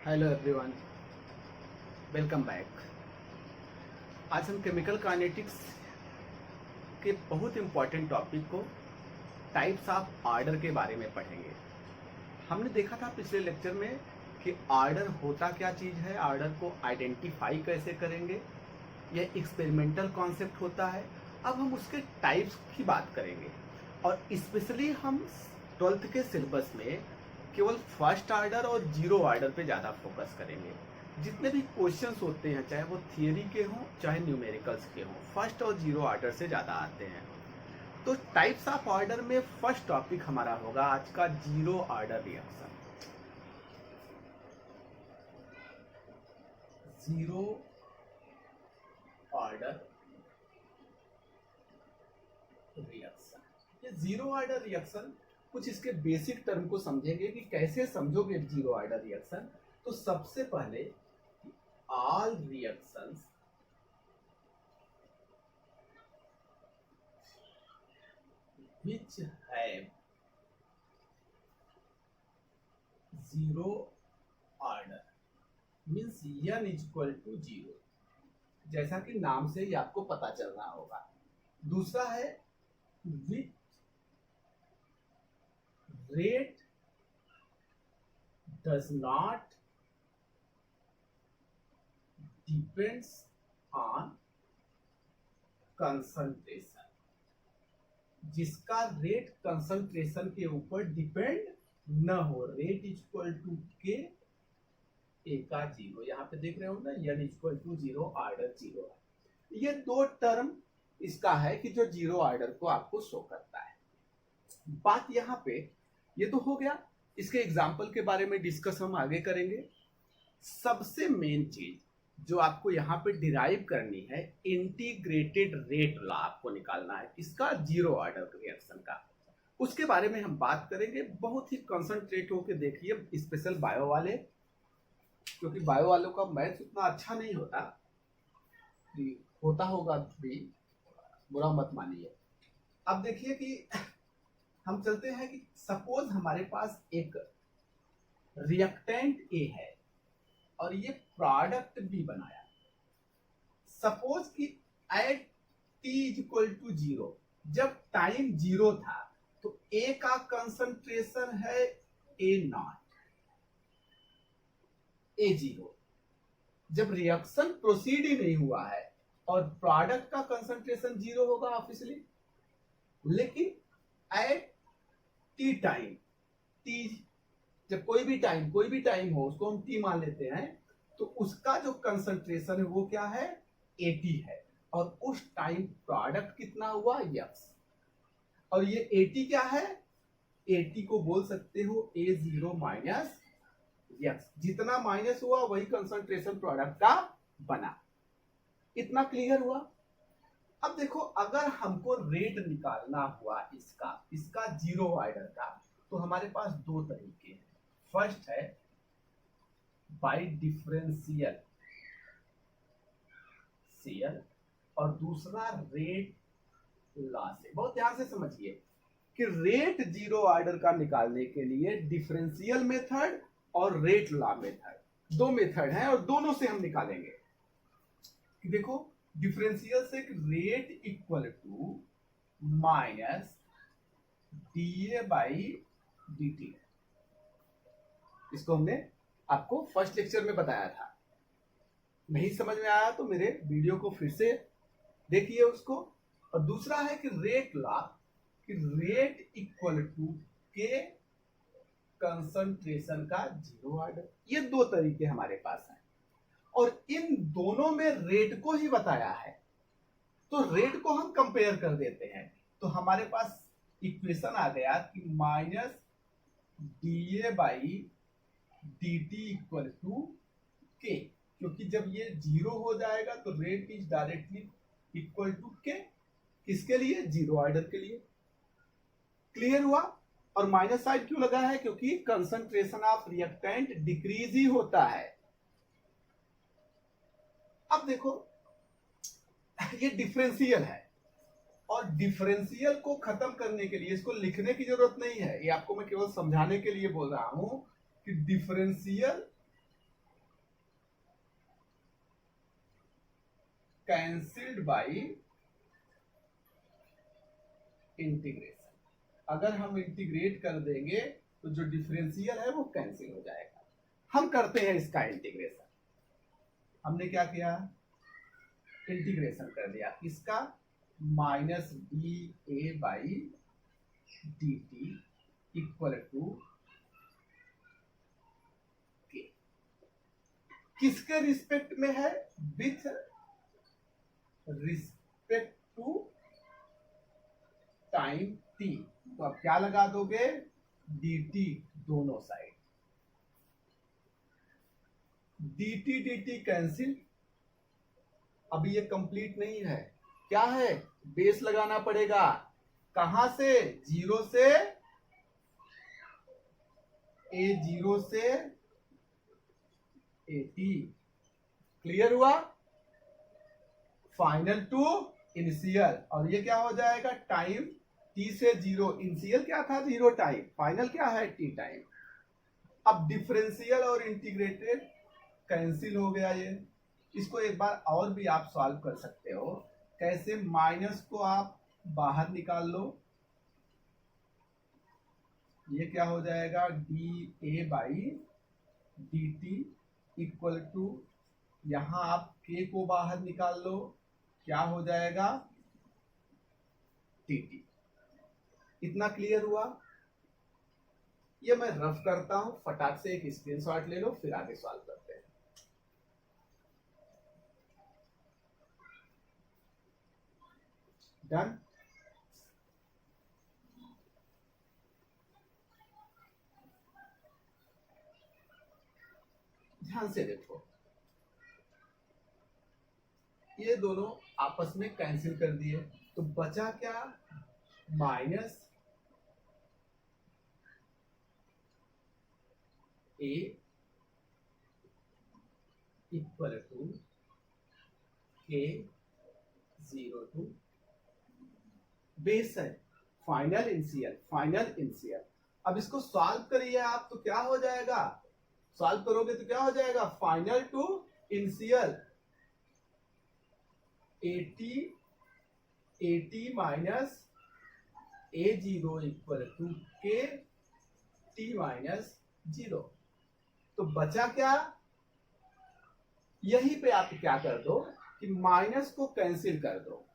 Hello everyone, welcome back. आज हम chemical kinetics के बहुत इंपॉर्टेंट टॉपिक को टाइप्स ऑफ ऑर्डर के बारे में पढ़ेंगे। हमने देखा था पिछले लेक्चर में कि ऑर्डर होता क्या चीज़ है, ऑर्डर को आइडेंटिफाई कैसे करेंगे, यह एक्सपेरिमेंटल कॉन्सेप्ट होता है। अब हम उसके टाइप्स की बात करेंगे और स्पेशली हम 12th के सिलेबस में केवल फर्स्ट ऑर्डर और जीरो ऑर्डर पे ज़्यादा फोकस करेंगे। जितने भी क्वेश्चंस होते हैं, चाहे वो थियरी के हों चाहे न्यूमेरिकल्स के हों, फर्स्ट और जीरो ऑर्डर से ज़्यादा आते हैं। तो टाइप्स ऑफ ऑर्डर में फर्स्ट टॉपिक हमारा होगा आज का zero order reaction. Zero order reaction, ये जीरो ऑर्डर रिएक्शन, कुछ इसके बेसिक टर्म को समझेंगे कि कैसे समझोगे जीरो ऑर्डर रिएक्शन। तो सबसे पहले all reactions which have zero order means n equal to zero, जैसा कि नाम से ही आपको पता चल रहा होगा। दूसरा है with rate does not depends on concentration, जिसका रेट कंसंट्रेशन के ऊपर डिपेंड न हो। रेट इक्वल टू के ए का जीरो, यहाँ पे देख रहे हो ना, N equal to zero, order zero है। ये दो टर्म इसका है कि जो जीरो ऑर्डर को आपको शो करता है। बात यहाँ पे ये तो हो गया, इसके एग्जाम्पल के बारे में डिस्कस हम आगे करेंगे। सबसे मेन चीज जो आपको यहाँ पे डिराइव करनी है, इंटीग्रेटेड रेट लॉ आपको निकालना है, इसका जीरो ऑर्डर रिएक्शन का। उसके बारे में हम बात करेंगे। बहुत ही कंसंट्रेट होकर देखिए, स्पेशल बायो वाले, क्योंकि बायो वालों का मैथ उतना अच्छा नहीं होता होगा भी, बुरा मत मानिए। अब देखिए कि हम चलते हैं कि सपोज हमारे पास एक रिएक्टेंट ए है और ये प्रोडक्ट भी बनाया। सपोज कि at T equal to zero, जब टाइम जीरो था तो ए का कंसंट्रेशन है ए नॉट, ए जीरो। जब रिएक्शन प्रोसीड ही नहीं हुआ है और प्रोडक्ट का कंसंट्रेशन जीरो होगा ऑब्वियसली। लेकिन एट टी टाइम, टी जब कोई भी टाइम हो, उसको हम टी मान लेते हैं, तो उसका जो कंसंट्रेशन है वो क्या है, 80 है। और उस टाइम प्रोडक्ट कितना हुआ, यक्स। और ये 80 क्या है, 80 को बोल सकते हो ए जीरो माइनस यक्स। जितना माइनस हुआ वही कंसंट्रेशन प्रोडक्ट का बना। इतना क्लियर हुआ। अब देखो, अगर हमको रेट निकालना हुआ इसका जीरो ऑर्डर का, तो हमारे पास दो तरीके हैं। फर्स्ट है बाय डिफरेंशियल और दूसरा रेट लॉ से। बहुत ध्यान से समझिए कि रेट जीरो ऑर्डर का निकालने के लिए डिफरेंशियल मेथड और रेट लॉ मेथड, दो मेथड हैं और दोनों से हम निकालेंगे। कि देखो, डिफरेंशियल से rate equal to minus D A by D T, इसको हमने आपको फर्स्ट लेक्चर में बताया था। नहीं समझ में आया तो मेरे वीडियो को फिर से देखिए उसको। और दूसरा है कि रेट लॉ, कि रेट इक्वल टू के कंसंट्रेशन का जीरो ऑर्डर। ये दो तरीके हमारे पास हैं और इन दोनों में रेट को ही बताया है, तो रेट को हम कंपेयर कर देते हैं। तो हमारे पास इक्वेशन आ गया कि minus D A by D T equal to K, क्योंकि जब ये जीरो हो जाएगा तो rate is directly equal to K, किसके लिए, जीरो ऑर्डर के लिए। क्लियर हुआ। और माइनस साइड क्यों लगा है, क्योंकि कंसंट्रेशन ऑफ रिएक्टेंट डिक्रीज ही होता है। अब देखो, ये डिफरेंशियल है और डिफरेंशियल को खत्म करने के लिए इसको लिखने की जरूरत नहीं है, ये आपको मैं केवल समझाने के लिए बोल रहा हूं कि डिफरेंशियल कैंसिल्ड बाई इंटीग्रेशन। अगर हम इंटीग्रेट कर देंगे तो जो डिफरेंशियल है वो कैंसिल हो जाएगा। हम करते हैं इसका इंटीग्रेशन। हमने क्या किया, इंटीग्रेशन कर दिया इसका, minus D A by D T equal to K. किसके रिस्पेक्ट में है, with respect to time T. तो अब क्या लगा दोगे, dt दोनों साइड, dt कैंसिल। अभी ये कंप्लीट नहीं है, क्या है, बेस लगाना पड़ेगा। कहां से, जीरो से, a0 से at। क्लियर हुआ, फाइनल टू इनिशियल। और ये क्या हो जाएगा, टाइम t से जीरो। इनिशियल क्या था, जीरो टाइम, फाइनल क्या है, t टाइम। अब डिफरेंशियल और इंटीग्रेटेड कैंसिल हो गया ये। इसको एक बार और भी आप सॉल्व कर सकते हो। कैसे, माइनस को आप बाहर निकाल लो, ये क्या हो जाएगा, D A by D T equal to, यहां आप के को बाहर निकाल लो, क्या हो जाएगा, टी टी। इतना क्लियर हुआ। ये मैं रफ करता हूं, फटाक से एक स्क्रीनशॉट ले लो, फिर आगे सॉल्व करते हैं। डन। ध्यान से देखो, ये दोनों आपस में कैंसिल कर दिए, तो बचा क्या, माइनस ए इक्वल टू के 0 टू बेस है, फाइनल इनिशियल, फाइनल इनिशियल। अब इसको सॉल्व करिए आप, तो क्या हो जाएगा, सॉल्व करोगे तो क्या हो जाएगा, final to initial, 80 minus a0 equal to K t minus 0। तो बचा क्या, यहीं पे आप क्या कर दो कि माइनस को कैंसिल कर दो।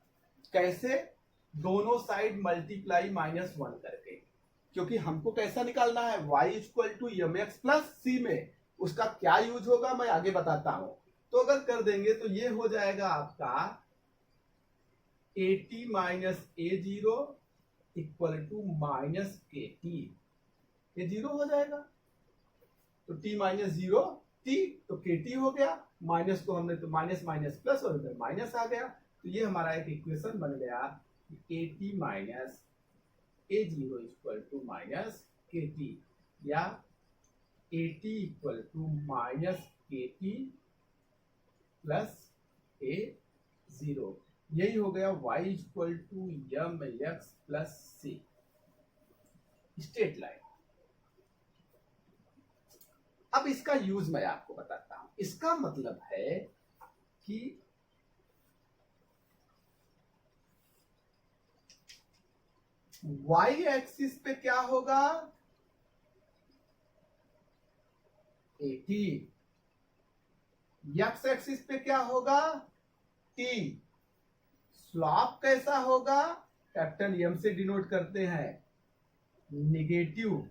कैसे, दोनों साइड मल्टीप्लाई -1 करके, क्योंकि हमको कैसा निकालना है, y equal to M X plus C में। उसका क्या यूज होगा मैं आगे बताता हूं। तो अगर कर देंगे तो ये हो जाएगा आपका 80 minus a0 equal to minus K T. ये 0 हो जाएगा, तो t माइनस 0 t, तो के टी हो गया। माइनस को हमने तो माइनस माइनस प्लस, और इधर माइनस आ गया। तो ये हमारा एक इक्वेशन बन गया, 80 minus a0 equal to minus K T, या 80 equal to minus K T plus a0। यही हो गया y equal to M X plus C, straight line. अब इसका यूज मैं आपको बताता हूं। इसका मतलब है कि y एक्सिस पे क्या होगा, 80, x एक्सिस पे क्या होगा, t। स्लॉप कैसा होगा, कैपिटल एम से डिनोट करते हैं, निगेटिव।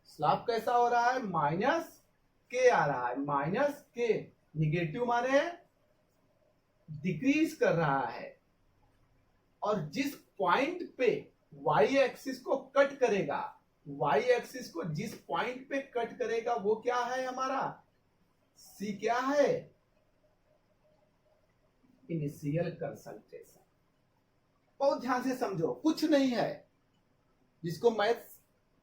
स्लॉप कैसा हो रहा है, माइनस के आ रहा है, माइनस के, निगेटिव माने डिक्रीज कर रहा है। और जिस पॉइंट पे y एक्सिस को कट करेगा, y एक्सिस को जिस पॉइंट पे कट करेगा वो क्या है हमारा, c क्या है, इनिशियल कंसंट्रेशन। बहुत ध्यान से समझो, कुछ नहीं है। जिसको मैथ्स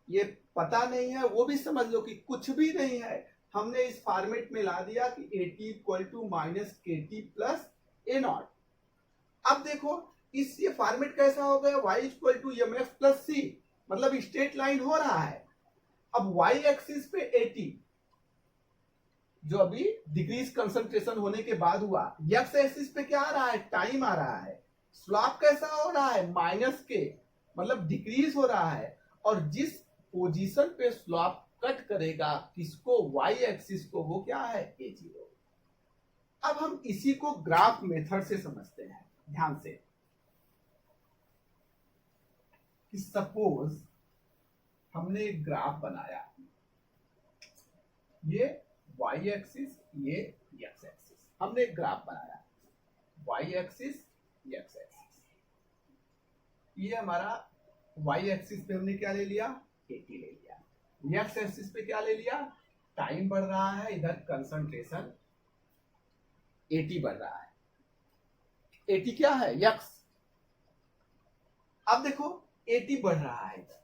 ये पता नहीं है वो भी समझ लो कि कुछ भी नहीं है। हमने इस फॉर्मेट में ला दिया कि 80 equal to minus K T plus A naught. अब देखो इस ये फॉर्मेट कैसा हो गया, y equal to M X plus C, मतलब स्ट्रेट लाइन हो रहा है। अब y एक्सिस पे 80, जो अभी डिक्रीज कंसंट्रेशन होने के बाद हुआ, एक्स एक्सिस पे क्या आ रहा है, टाइम आ रहा है। स्लॉप कैसा हो रहा है, माइनस के, मतलब डिक्रीज हो रहा है। और जिस पोजीशन पे स्लॉप कट करेगा किसको, वाई एक्सिस को, वो क्या है, ए जीरो। अब हम इसी को ग्राफ मेथड से समझते हैं ध्यान से, कि सपोज हमने एक ग्राफ बनाया, ये वाई एक्सिस, ये एक्स एक्सिस, हमने एक ग्राफ बनाया, वाई एक्सिस, एक्स एक्सिस। ये हमारा वाई एक्सिस पे हमने क्या ले लिया, 80 ले लिया। एक्स एक्सिस पे क्या ले लिया, टाइम बढ़ रहा है, इधर कंसंट्रेशन 80 बढ़ रहा है। 80 क्या है, यक्स। अब देखो 80 बढ़ रहा है, इधर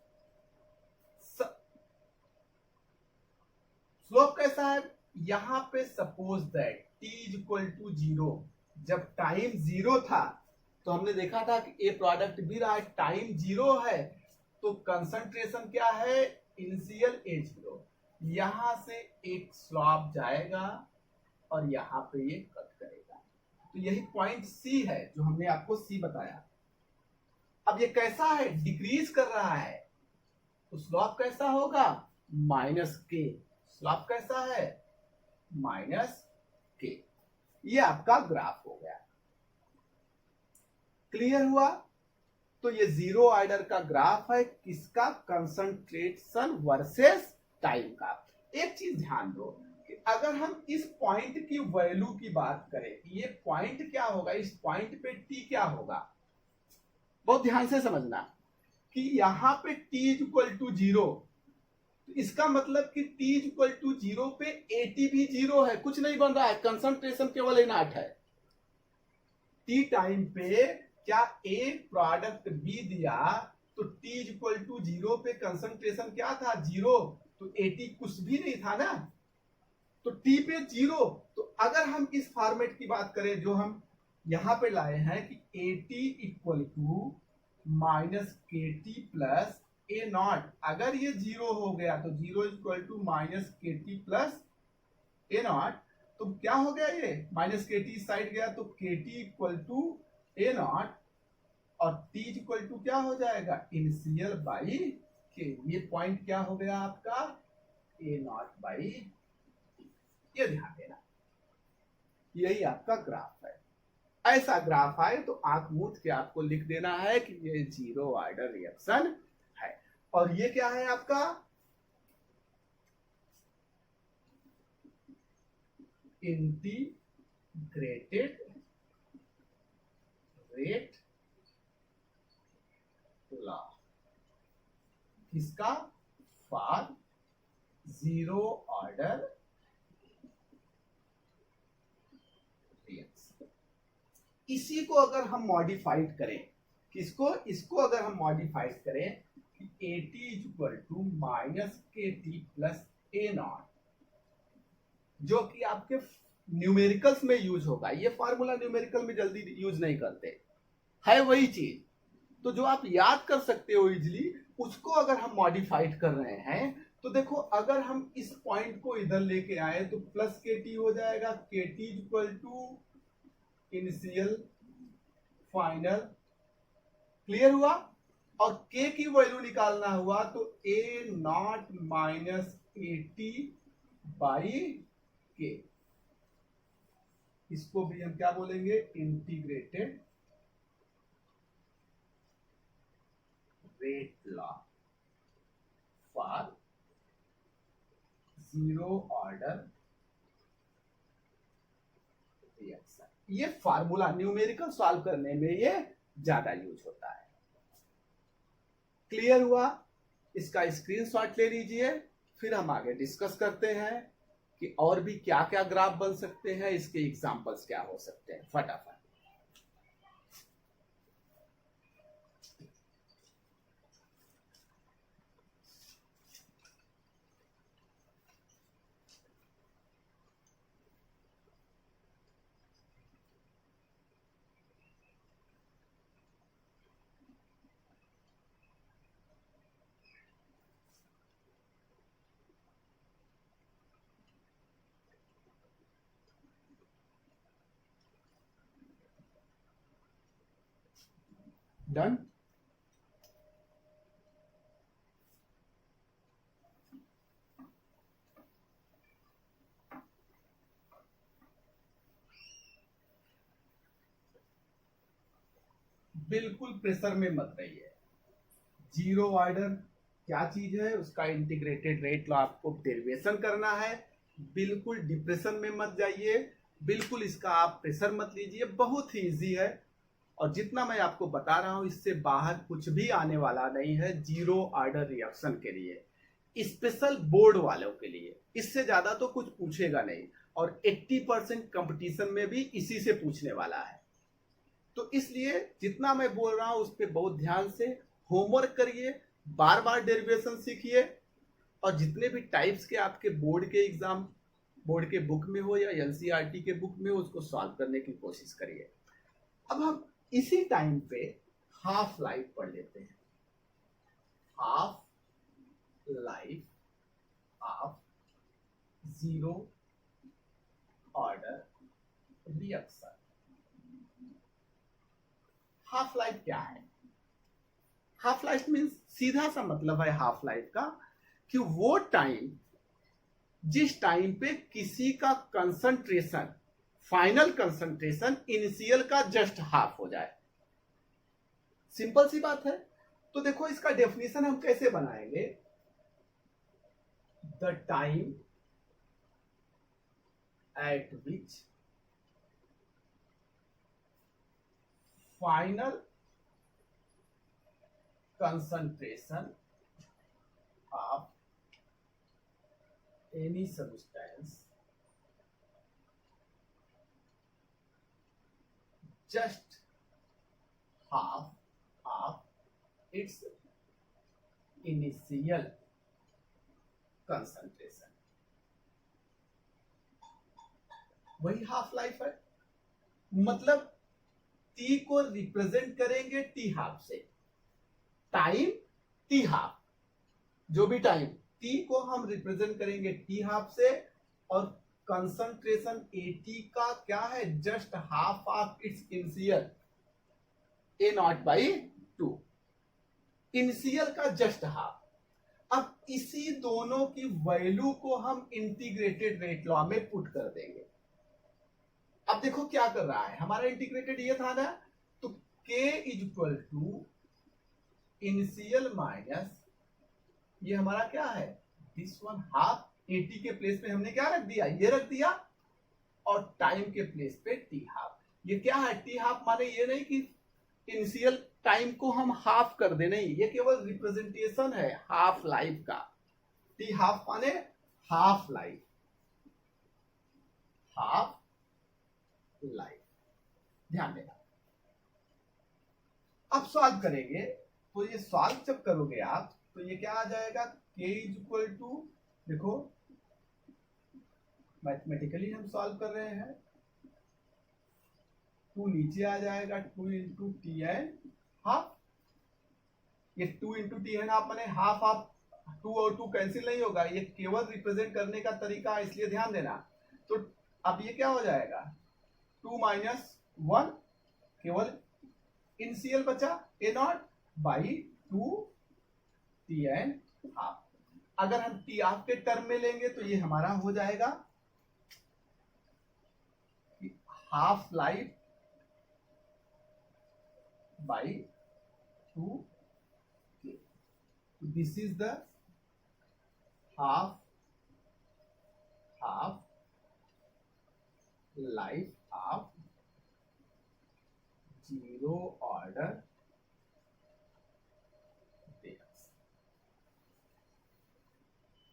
स्लोप कैसा है, यहां पे suppose that t is equal to 0, जब टाइम 0 था तो हमने देखा था कि ए प्रोडक्ट भी रहा है, टाइम 0 है तो कंसंट्रेशन क्या है, इनिशियल ए 0। यहां से एक स्लॉप जाएगा और यहां पे ये कट करेगा, तो यही पॉइंट सी है जो हमने आपको सी बताया। अब ये कैसा है, डिक्रीज कर रहा है, तो स्लॉप कैसा होगा, माइनस के। स्लॉप कैसा है, माइनस के। ये आपका ग्राफ हो गया, क्लियर हुआ। तो ये जीरो ऑर्डर का ग्राफ है, किसका, कंसंट्रेशन वर्सेस टाइम का। एक चीज ध्यान दो कि अगर हम इस पॉइंट की वैल्यू की बात करें, ये पॉइंट क्या होगा, इस पॉइंट पे टी क्या होगा, बहुत ध्यान से समझना कि यहां पे t इज इक्वल टू 0, तो इसका मतलब कि t इज इक्वल टू 0 पे AT भी 0 है, कुछ नहीं बन रहा है, कंसंट्रेशन केवल इनॉट है। t टाइम पे क्या A प्रोडक्ट B दिया, तो t इज इक्वल टू 0 पे कंसंट्रेशन क्या था, 0, तो AT कुछ भी नहीं था ना, तो t पे 0। तो अगर हम इस फॉर्मेट की बात करें जो हम यहां पे लाए हैं कि AT equal to minus K T plus A not, अगर ये 0 हो गया तो 0 equal to minus K T plus A not, तो क्या हो गया, ये माइनस के टी साइड गया तो K T equal to A not, और टी इक्वल टू क्या हो जाएगा, इनिशियल बाई के। ये पॉइंट क्या हो गया आपका, ए नॉट बाई, ये ध्यान देना, यही आपका ग्राफ है। ऐसा ग्राफ आए तो आंख मूंद के आपको लिख देना है कि ये जीरो ऑर्डर रिएक्शन है। और ये क्या है आपका, इंटीग्रेटेड रेट लॉ, किसका, फॉर जीरो ऑर्डर रिएक्शन। इसी को अगर हम मॉडिफाइड करें, किसको, इसको अगर हम मॉडिफाइड करें कि AT is equal to minus K T plus A not, जो कि आपके न्यूमेरिकल्स में यूज होगा, ये फॉर्मूला न्यूमेरिकल में जल्दी यूज नहीं करते, है वही चीज, तो जो आप याद कर सकते हो इजिली, उसको अगर हम मॉडिफाइड कर रहे हैं, तो देखो अगर हम इस पॉइंट को इधर लेके आए तो प्लस के टी हो जाएगा, K T equal to initial final, clear हुआ। और k की वैल्यू निकालना हुआ तो A naught minus A T by K, इसको भी हम क्या बोलेंगे, integrated rate law for zero order reaction. ये फार्मूला न्यूमेरिकल सॉल्व करने में ये ज्यादा यूज होता है, क्लियर हुआ। इसका स्क्रीनशॉट ले लीजिए, फिर हम आगे डिस्कस करते हैं कि और भी क्या क्या ग्राफ बन सकते हैं, इसके एग्जांपल्स क्या हो सकते हैं, फटाफट। डन। बिल्कुल प्रेशर में मत रहिए। जीरो ऑर्डर क्या चीज है, उसका इंटीग्रेटेड रेट लो आपको डेरिवेशन करना है। बिल्कुल डिप्रेशन में मत जाइए, बिल्कुल इसका आप प्रेशर मत लीजिए, बहुत ही इजी है। और जितना मैं आपको बता रहा हूं इससे बाहर कुछ भी आने वाला नहीं है जीरो ऑर्डर रिएक्शन के लिए, स्पेशल बोर्ड वालों के लिए। इससे ज्यादा तो कुछ पूछेगा नहीं, और 80% कंपटीशन में भी इसी से पूछने वाला है। तो इसलिए जितना मैं बोल रहा हूं उस पर बहुत ध्यान से होमवर्क करिए, बार बार डेरिवेशन सीखिए, और जितने भी टाइप्स के आपके बोर्ड के एग्जाम, बोर्ड के बुक में हो या एनसीईआरटी के बुक में हो, उसको सॉल्व करने की कोशिश करिए। अब हम इसी टाइम पे हाफ लाइफ पढ़ लेते हैं। Half life of zero order reaction. Half life क्या है? हाफ लाइफ मीन्स, सीधा सा मतलब है हाफ लाइफ का कि वो टाइम जिस टाइम पे किसी का कंसंट्रेशन, फाइनल कंसंट्रेशन इनिशियल का जस्ट हाफ हो जाए। सिंपल सी बात है। तो देखो इसका डेफिनेशन हम कैसे बनाएंगे। The time eight which final concentration of any substance just half of its initial concentration, वही हाफ लाइफ है। मतलब टी को रिप्रेजेंट करेंगे टी हाफ से, टाइम टी हाफ, जो भी टाइम टी को हम रिप्रेजेंट करेंगे टी हाफ से, और कंसंट्रेशन एटी का क्या है, just half of its initial A not by two, initial का जस्ट हाफ। अब इसी दोनों की वैल्यू को हम इंटीग्रेटेड रेट लॉ में पुट कर देंगे। अब देखो क्या कर रहा है, हमारा इंटीग्रेटेड ये था ना, तो k is equal to initial minus, ये हमारा क्या है, दिस वन हाफ, 80 के प्लेस पे हमने क्या रख दिया, ये रख दिया, और टाइम के प्लेस पे टी हाफ। ये क्या है, टी हाफ माने ये नहीं कि इनिशियल टाइम को हम हाफ कर दे, नहीं, ये केवल रिप्रेजेंटेशन है हाफ लाइफ का। टी हाफ माने हाफ लाइफ, हाफ लाइफ, ध्यान देना। अब सॉल्व करेंगे, तो ये सॉल्व जब करोगे आप तो ये क्या आ जाएगा, k इज इक्वल टू, देखो मैथमेटिकली हम सॉल्व कर रहे हैं, 2 नीचे आ जाएगा, 2 इंटू टी एन हाफ, ये 2 इंटू टी एन हाफ माने हाफ ऑफ, 2 और 2 कैंसिल नहीं होगा, ये केवल रिप्रेजेंट करने का तरीका है, इसलिए ध्यान देना। तो अब ये क्या हो जाएगा, 2 माइनस 1, केवल इनिशियल बचा A not by 2 T N half. अगर हम टी हाफ के टर्म में लेंगे तो ये हमारा हो जाएगा half life by 2, this is the half life of zero order reaction.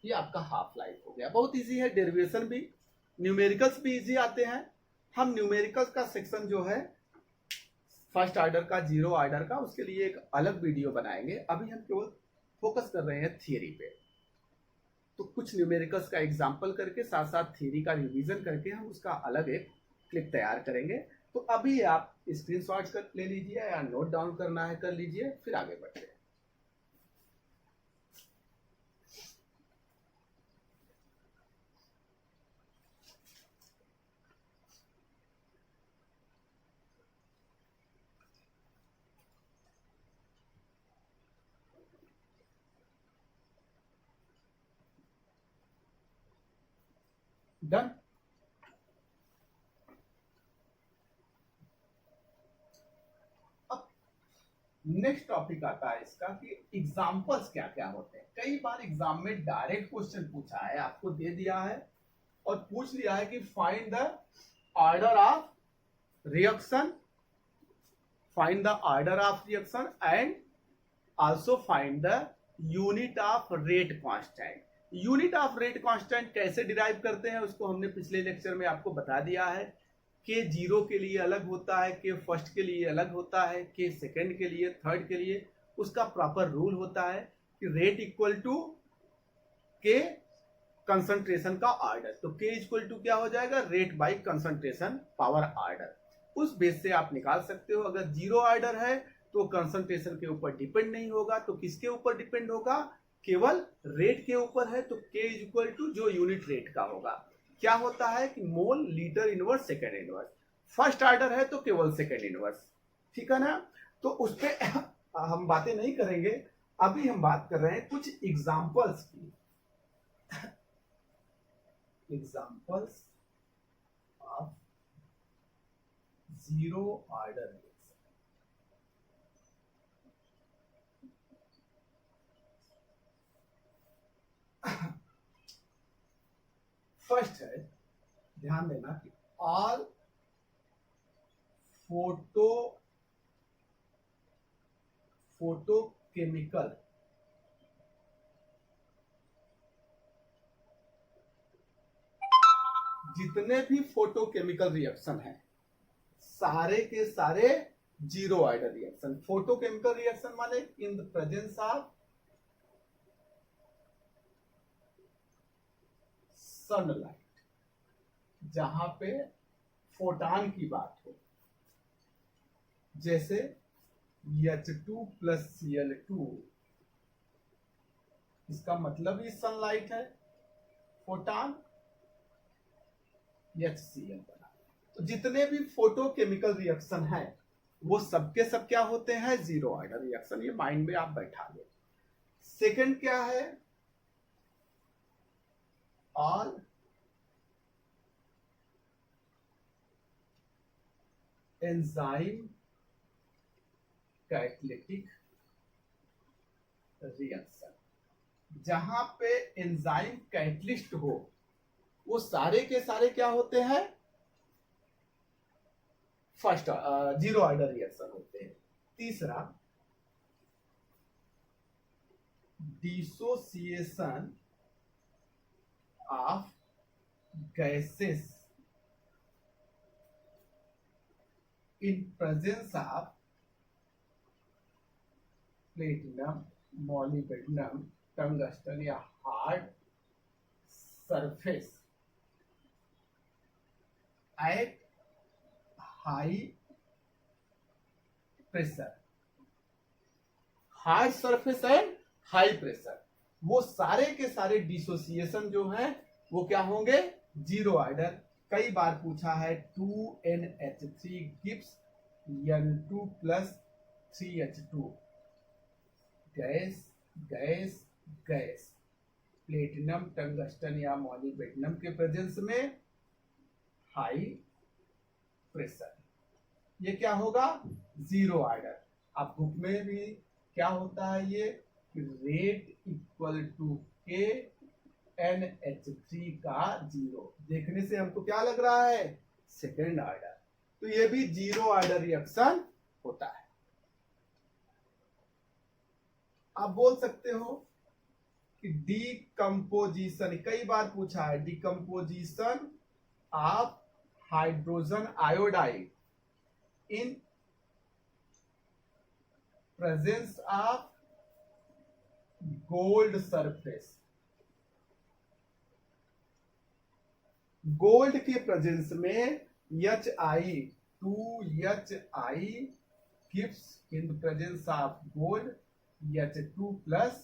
ये आपका हाफ लाइफ हो गया, बहुत इजी है, डेरिवेशन भी, न्यूमेरिकल्स भी इजी आते हैं। हम न्यूमेरिकल्स का सेक्शन जो है फर्स्ट ऑर्डर का, जीरो ऑर्डर का, उसके लिए एक अलग वीडियो बनाएंगे। अभी हम केवल फोकस कर रहे हैं थियरी पे। तो कुछ न्यूमेरिकल्स का एग्जांपल करके साथ साथ थियरी का रिवीजन करके हम उसका अलग एक क्लिप तैयार करेंगे। तो अभी आप स्क्रीनशॉट कर ले लीजिए, या नोट डाउन करना है कर लीजिए, फिर आगे बढ़ते हैं। डन। अब नेक्स्ट टॉपिक आता है इसका कि एग्जांपल्स क्या क्या होते हैं। कई बार एग्जाम में डायरेक्ट क्वेश्चन पूछा है, आपको दे दिया है और पूछ लिया है कि find the order of reaction, find the order of reaction and also find the unit of rate constant. Unit of rate constant कैसे डिराइव करते हैं उसको हमने पिछले लेक्चर में आपको बता दिया है। के जीरो के लिए अलग होता है, के फर्स्ट के लिए अलग होता है, के सेकंड के लिए, थर्ड के लिए उसका प्रॉपर रूल होता है कि रेट इक्वल टू के कंसंट्रेशन का ऑर्डर। तो के इक्वल टू क्या हो जाएगा, rate by concentration power order. उस बेस से आप निकाल सकते हो। अगर जीरो ऑर्डर है तो कंसंट्रेशन के ऊपर डिपेंड नहीं होगा, तो किसके ऊपर डिपेंड होगा, केवल रेट के ऊपर है तो के इज इक्वल टू जो यूनिट रेट का होगा क्या होता है कि mole litre inverse second inverse. First order है तो केवल सेकेंड इनवर्स, ठीक है ना। तो उस पर हम बातें नहीं करेंगे, अभी हम बात कर रहे हैं कुछ एग्जांपल्स की। Examples of zero order reaction. First है, ध्यान देना कि ऑल फोटोकेमिकल जितने भी फोटोकेमिकल रिएक्शन हैं सारे के सारे zero order reaction. Photochemical reaction माने in the presence of sunlight, जहां पे फोटान की बात हो, जैसे H2 प्लस Cl2, इसका मतलब ही सनलाइट है, फोटान HCl बना। तो जितने भी फोटोकेमिकल रिएक्शन है वो सबके सब क्या होते हैं, जीरो ऑर्डर रिएक्शन। ये माइंड में आप बैठा लो। सेकंड क्या है, ऑल एंजाइम कैटालिटिक रिएक्शन। जहां पे एंजाइम कैटलिस्ट हो वो सारे के सारे क्या होते हैं, फर्स्ट जीरो ऑर्डर रिएक्शन होते हैं। तीसरा, dissociation of gases in presence of platinum, molybdenum, tungsten या hard surface at high pressure. Hard surface and high pressure, वो सारे के सारे डिसोसिएशन जो है वो क्या होंगे, जीरो ऑर्डर। कई बार पूछा है 2NH3 gives N2 plus 3H2, gas gas gas, platinum, tungsten या मॉलिब्डेनम के प्रेजेंस में हाई प्रेशर, ये क्या होगा, जीरो ऑर्डर। आप बुक में भी क्या होता है ये, रेट इक्वल टू के NH3 का जीरो। देखने से हमको क्या लग रहा है, सेकेंड ऑर्डर। तो ये भी जीरो ऑर्डर रिएक्शन होता है। आप बोल सकते हो कि डीकंपोजिशन, कई बार पूछा है, decomposition of hydrogen iodide in presence of gold surface. Gold के प्रेजेंस में Hi2HI gives in the presence of gold H2 plus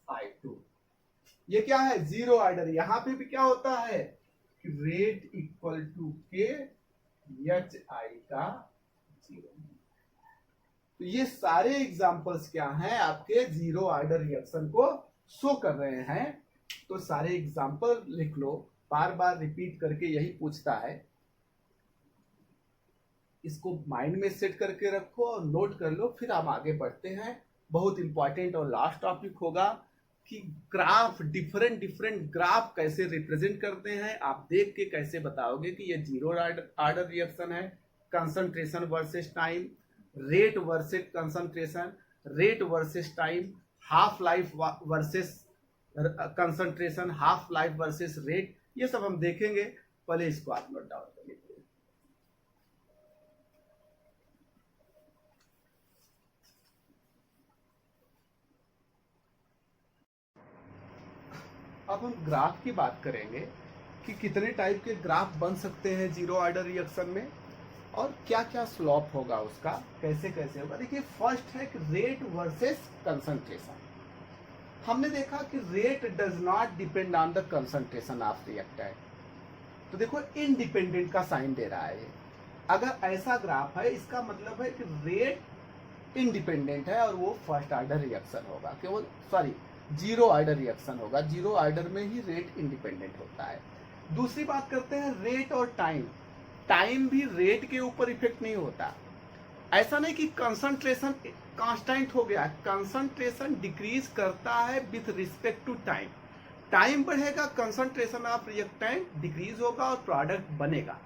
I2। ये क्या है, जीरो ऑर्डर। यहां पे भी क्या होता है, रेट इक्वल टू के HI का जीरो। तो ये सारे एग्जांपल्स क्या हैं, आपके जीरो ऑर्डर रिएक्शन को शो कर रहे हैं। तो सारे एग्जांपल लिख लो। बार बार रिपीट करके यही पूछता है। इसको माइंड में सेट करके रखो और नोट कर लो, फिर हम आगे बढ़ते हैं। बहुत इंपॉर्टेंट और लास्ट टॉपिक होगा कि ग्राफ, डिफरेंट डिफरेंट ग्राफ कैसे रिप्रेजेंट करते हैं। आप देख के कैसे बताओगे कि ये जीरो ऑर्डर रिएक्शन है, concentration versus time, rate versus concentration, rate versus time, half life versus concentration, half life versus rate, ये सब हम देखेंगे। पहले इसको आप नोट डाउन कर लीजिए। अब हम ग्राफ की बात करेंगे कि कितने टाइप के ग्राफ बन सकते हैं जीरो ऑर्डर रिएक्शन में, और क्या क्या स्लोप होगा उसका, कैसे कैसे होगा। देखिए, फर्स्ट है कि रेट वर्सेस कंसंट्रेशन। हमने देखा कि rate does not depend on the concentration of reactant. तो देखो, इनडिपेंडेंट का साइन दे रहा है ये। अगर ऐसा ग्राफ है, इसका मतलब है कि रेट इंडिपेंडेंट है और वो फर्स्ट ऑर्डर रिएक्शन होगा, केवल सॉरी जीरो ऑर्डर रिएक्शन होगा। जीरो ऑर्डर में ही रेट इंडिपेंडेंट होता है। दूसरी बात करते हैं रेट और टाइम। टाइम भी रेट के ऊपर इफेक्ट नहीं होता। ऐसा नहीं कि कंसंट्रेशन कांस्टेंट हो गया, कंसंट्रेशन डिक्रीज करता है with respect to time. Time बढ़ेगा, कंसंट्रेशन ऑफ रिएक्टेंट डिक्रीज होगा और प्रोडक्ट बनेगा,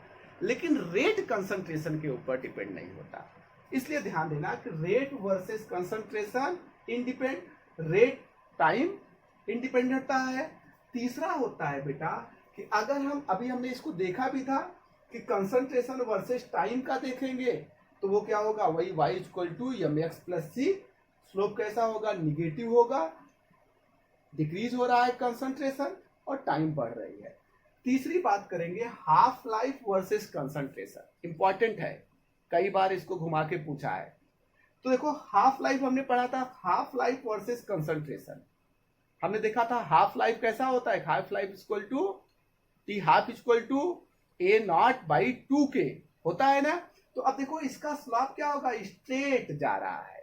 लेकिन रेट कंसंट्रेशन के ऊपर डिपेंड नहीं होता। इसलिए ध्यान देना कि rate versus concentration independent, rate time independent होता है। तीसरा होता है बेटा कि अगर हम अभी हमने इसको देखा भी था कि कंसंट्रेशन वर्सेस टाइम का देखेंगे तो वो क्या होगा, वही y equal to M X plus C. Slope कैसा होगा, निगेटिव होगा, डिक्रीज हो रहा है कंसंट्रेशन और टाइम बढ़ रही है। तीसरी बात करेंगे half life versus concentration. Important है, कई बार इसको घुमा के पूछा है। तो देखो, हाफ लाइफ हमने पढ़ा था, हाफ लाइफ वर्सेस कंसंट्रेशन। हमने देखा था हाफ लाइफ कैसा होता है, half life equal to T half equal to A not by 2k होता है ना। तो अब देखो, इसका स्लॉप क्या होगा, स्ट्रेट जा रहा है।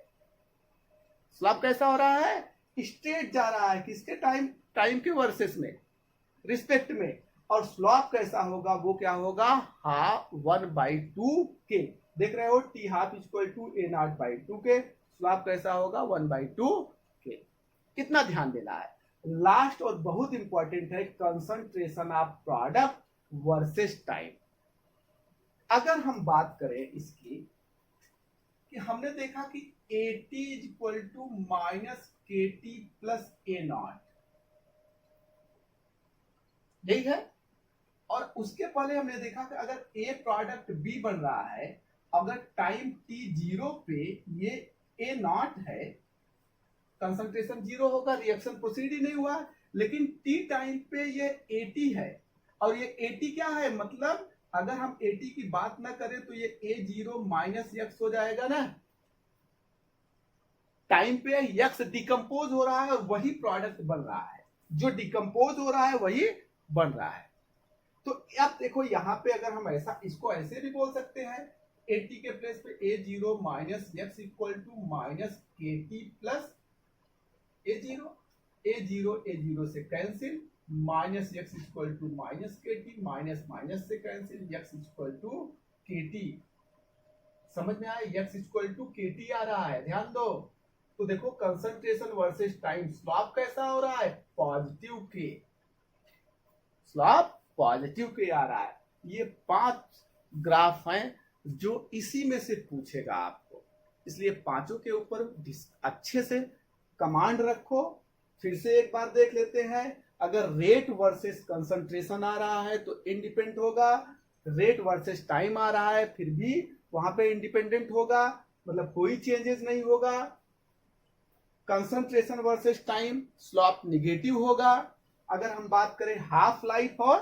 स्लॉप कैसा हो रहा है, स्ट्रेट जा रहा है। किसके टाइम, टाइम के वर्सेस में, रिस्पेक्ट में। और स्लॉप कैसा होगा, वो क्या होगा, हाफ 1/2k। देख रहे हो, T half equal to A not by 2k। Slope कैसा होगा, 1/2k। कितना ध्यान देना है। लास्ट और बहुत इंपॉर्टेंट है concentration of product versus time. अगर हम बात करें इसकी कि हमने देखा कि AT is equal to minus KT plus A not, यही है। और उसके पहले हमने देखा कि अगर ए प्रोडक्ट बी बन रहा है, अगर टाइम t0 पे ये ए नॉट है, कंसंट्रेशन जीरो होगा, रिएक्शन प्रोसीड ही नहीं हुआ। लेकिन टी टाइम पे ये AT है, और ये AT क्या है, मतलब अगर हम AT की बात ना करें तो ये A0 माइनस एक्स हो जाएगा ना। टाइम पे एक्स डिकम्पोज हो रहा है और वही प्रोडक्ट बन रहा है, जो डिकम्पोज हो रहा है वही बन रहा है। तो अब देखो, यहां पे अगर हम ऐसा, इसको ऐसे भी बोल सकते हैं, AT के प्लेस पे A0 minus x equal to minus KT plus A0। A0 से cancel, minus x equal to minus KT, minus minus से cancel, x equal to KT। समझ में आया, एक्स इक्वल टू KT आ रहा है, ध्यान दो। तो देखो, कंसंट्रेशन वर्सेस टाइम, स्लॉप कैसा हो रहा है, पॉजिटिव के, स्लॉप पॉजिटिव के आ रहा है। ये 5 ग्राफ हैं जो इसी में से पूछेगा आपको, इसलिए पांचों के ऊपर अच्छे से कमांड रखो। फिर से एक बार देख लेते हैं। अगर रेट वर्सेस कंसंट्रेशन आ रहा है तो इंडिपेंडेंट होगा, रेट वर्सेस टाइम आ रहा है फिर भी वहां पे इंडिपेंडेंट होगा, मतलब कोई चेंजेस नहीं होगा। Concentration versus time, slope negative होगा। अगर हम बात करें हाफ लाइफ और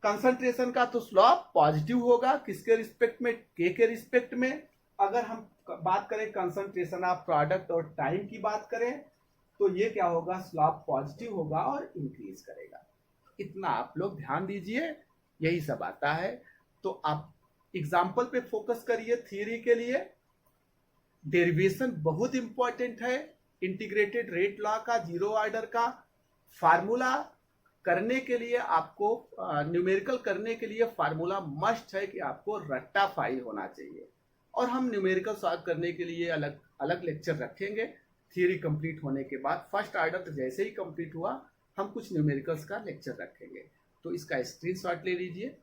कंसंट्रेशन का, तो स्लॉप पॉजिटिव होगा, किसके रिस्पेक्ट में, के रिस्पेक्ट में। अगर हम बात करें कंसंट्रेशन ऑफ प्रोडक्ट और टाइम की बात करें तो ये क्या होगा, स्लॉप पॉजिटिव होगा और इंक्रीज करेगा। इतना आप लोग ध्यान दीजिए, यही सब आता है। तो आप एग्जाम्पल पे फोकस करिए थियरी के लिए। डेरिवेशन बहुत इंपॉर्टेंट है इंटीग्रेटेड रेट लॉ का, जीरो ऑर्डर का। फार्मूला करने के लिए आपको न्यूमेरिकल करने के लिए फार्मूला मस्ट है कि आपको रट्टा फाइल होना चाहिए। और हम न्यूमेरिकल सॉल्व करने के लिए अलग अलग लेक्चर रखेंगे। थियरी कंप्लीट होने के बाद फर्स्ट ऑर्डर तो जैसे ही कंप्लीट हुआ हम कुछ न्यूमेरिकल्स का लेक्चर रखेंगे। तो इसका स्क्रीनशॉट ले लीजिए।